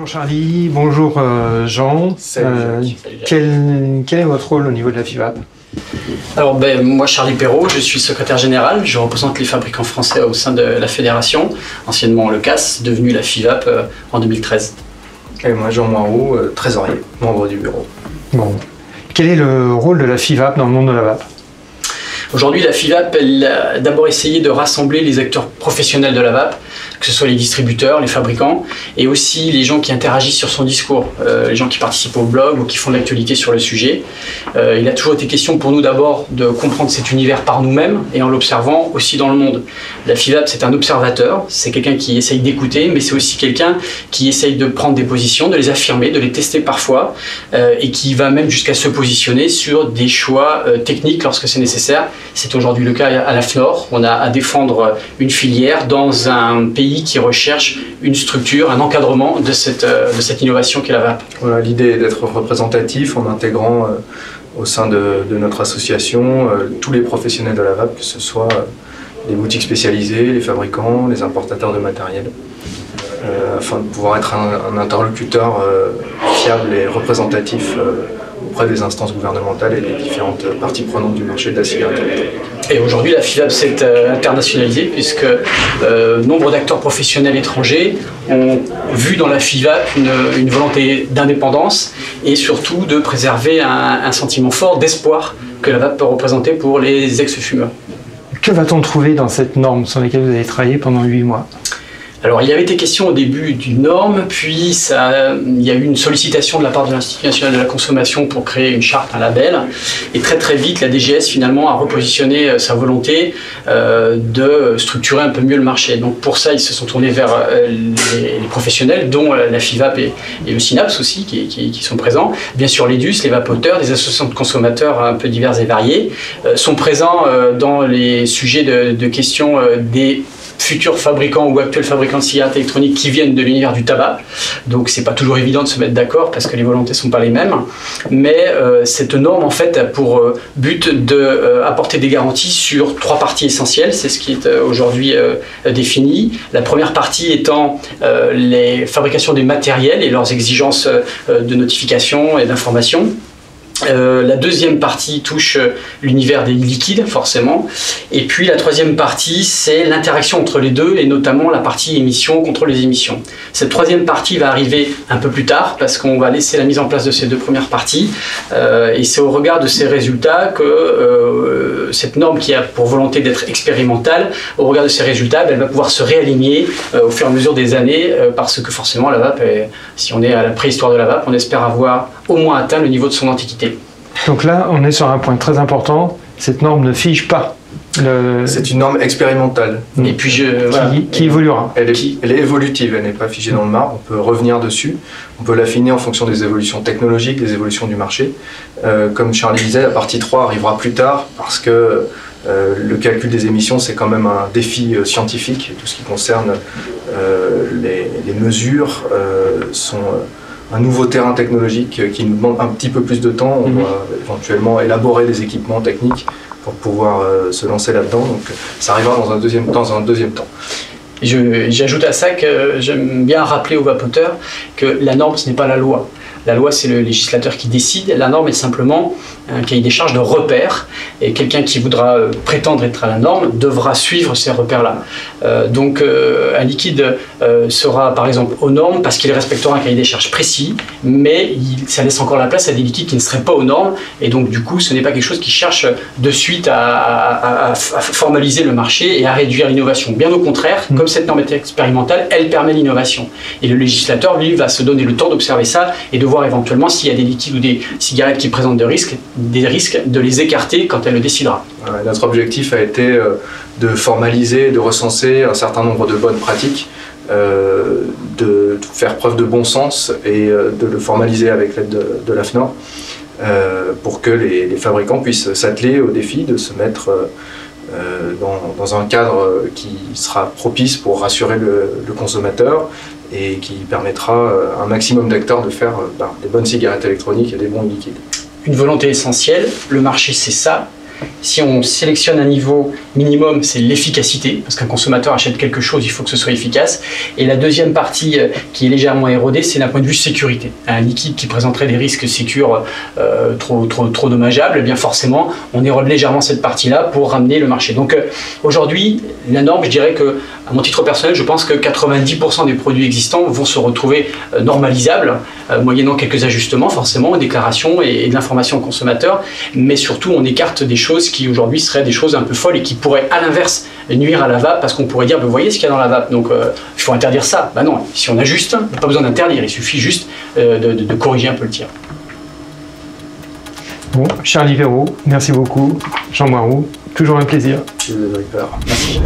Bonjour Charlie, bonjour Jean. Salut, quel est votre rôle au niveau de la FIVAP? Alors moi Charlie Perrault, je suis secrétaire général, je représente les fabricants français au sein de la fédération, anciennement le CAS, devenu la FIVAP en 2013. Et moi Jean Moirou, trésorier, membre du bureau. Bon. Quel est le rôle de la FIVAP dans le monde de la vape? Aujourd'hui, la FIVAP, elle a d'abord essayé de rassembler les acteurs professionnels de la vape, que ce soit les distributeurs, les fabricants, et aussi les gens qui interagissent sur son discours, les gens qui participent au blog ou qui font de l'actualité sur le sujet. Il a toujours été question pour nous d'abord de comprendre cet univers par nous-mêmes et en l'observant aussi dans le monde. La FIVAP, c'est un observateur, c'est quelqu'un qui essaye d'écouter, mais c'est aussi quelqu'un qui essaye de prendre des positions, de les affirmer, de les tester parfois, et qui va même jusqu'à se positionner sur des choix techniques lorsque c'est nécessaire. C'est aujourd'hui le cas à la FNOR. On a à défendre une filière dans un pays qui recherche une structure, un encadrement de cette innovation qu'est la vape. Voilà, l'idée est d'être représentatif en intégrant au sein de notre association tous les professionnels de la vape, que ce soit les boutiques spécialisées, les fabricants, les importateurs de matériel, afin de pouvoir être un interlocuteur fiable et représentatif auprès des instances gouvernementales et des différentes parties prenantes du marché de la cigarette électronique. Et aujourd'hui, la FIVAP s'est internationalisée puisque nombre d'acteurs professionnels étrangers ont vu dans la FIVAP une volonté d'indépendance et surtout de préserver un sentiment fort d'espoir que la vape peut représenter pour les ex-fumeurs. Que va-t-on trouver dans cette norme sur laquelle vous avez travaillé pendant 8 mois? Alors, il y avait été question au début d'une norme, puis il y a eu une sollicitation de la part de l'Institut national de la consommation pour créer une charte, un label. Et très vite, la DGS finalement a repositionné sa volonté de structurer un peu mieux le marché. Donc pour ça, ils se sont tournés vers les professionnels, dont la FIVAP et le SYNAPS aussi, qui sont présents. Bien sûr, l'EDUS, les vapoteurs, des associations de consommateurs un peu diverses et variées, sont présents dans les sujets de questions des futurs fabricants ou actuels fabricants de cigarettes électroniques qui viennent de l'univers du tabac. Donc c'est pas toujours évident de se mettre d'accord parce que les volontés sont pas les mêmes. Mais cette norme en fait a pour but d'apporter des garanties sur 3 parties essentielles. C'est ce qui est aujourd'hui défini. La première partie étant les fabrications des matériels et leurs exigences de notification et d'information. La deuxième partie touche l'univers des liquides, forcément. Et puis la troisième partie, c'est l'interaction entre les deux, et notamment la partie émissions, contrôle des émissions. Cette troisième partie va arriver un peu plus tard, parce qu'on va laisser la mise en place de ces 2 premières parties. Et c'est au regard de ces résultats que cette norme qui a pour volonté d'être expérimentale, au regard de ces résultats, elle va pouvoir se réaligner au fur et à mesure des années, parce que forcément la vape, si on est à la préhistoire de la vape, on espère avoir au moins atteint le niveau de son antiquité. Donc là, on est sur un point très important, cette norme ne fige pas. C'est une norme expérimentale. Et puis qui évoluera. Elle est évolutive, elle n'est pas figée dans le marbre, on peut revenir dessus, on peut l'affiner en fonction des évolutions technologiques, des évolutions du marché. Comme Charlie disait, la partie 3 arrivera plus tard parce que le calcul des émissions, c'est quand même un défi scientifique. Tout ce qui concerne les mesures sont un nouveau terrain technologique qui nous demande un petit peu plus de temps. On doit éventuellement élaborer des équipements techniques pour pouvoir se lancer là-dedans. Donc ça arrivera dans un deuxième temps. J'ajoute à ça que j'aime bien rappeler aux vapoteurs que la norme, ce n'est pas la loi. La loi, c'est le législateur qui décide. La norme est simplement un cahier des charges de repères. Et quelqu'un qui voudra prétendre être à la norme devra suivre ces repères-là. Donc, un liquide sera, par exemple, aux normes parce qu'il respectera un cahier des charges précis, mais ça laisse encore la place à des liquides qui ne seraient pas aux normes. Et donc, du coup, ce n'est pas quelque chose qui cherche de suite à formaliser le marché et à réduire l'innovation. Bien au contraire, comme cette norme est expérimentale, elle permet l'innovation. Et le législateur, lui, va se donner le temps d'observer ça et de voir éventuellement s'il y a des liquides ou des cigarettes qui présentent des risques, de les écarter quand elle le décidera. Notre objectif a été de formaliser, de recenser un certain nombre de bonnes pratiques, de faire preuve de bon sens et de le formaliser avec l'aide de la FNOR pour que les fabricants puissent s'atteler au défi de se mettre dans un cadre qui sera propice pour rassurer le consommateur et qui permettra à un maximum d'acteurs de faire des bonnes cigarettes électroniques et des bons liquides. Une volonté essentielle, le marché c'est ça, Si on sélectionne un niveau minimum, c'est l'efficacité, parce qu'un consommateur achète quelque chose, il faut que ce soit efficace. Et la deuxième partie qui est légèrement érodée, c'est d'un point de vue sécurité. Un liquide qui présenterait des risques sécures trop dommageables, eh bien forcément, on érode légèrement cette partie-là pour ramener le marché. Donc aujourd'hui, la norme, je dirais que, à mon titre personnel, je pense que 90% des produits existants vont se retrouver normalisables, moyennant quelques ajustements forcément, déclarations et de l'information au consommateur, mais surtout on écarte des choses qui aujourd'hui seraient des choses un peu folles et qui pourraient à l'inverse nuire à la vape, parce qu'on pourrait dire, vous voyez ce qu'il y a dans la vape, donc il faut interdire ça. Ben non, si on ajuste, il n'y a pas besoin d'interdire, il suffit juste de corriger un peu le tir. Bon, Charlie Verreau, merci beaucoup. Jean Moirou, toujours un plaisir. Merci.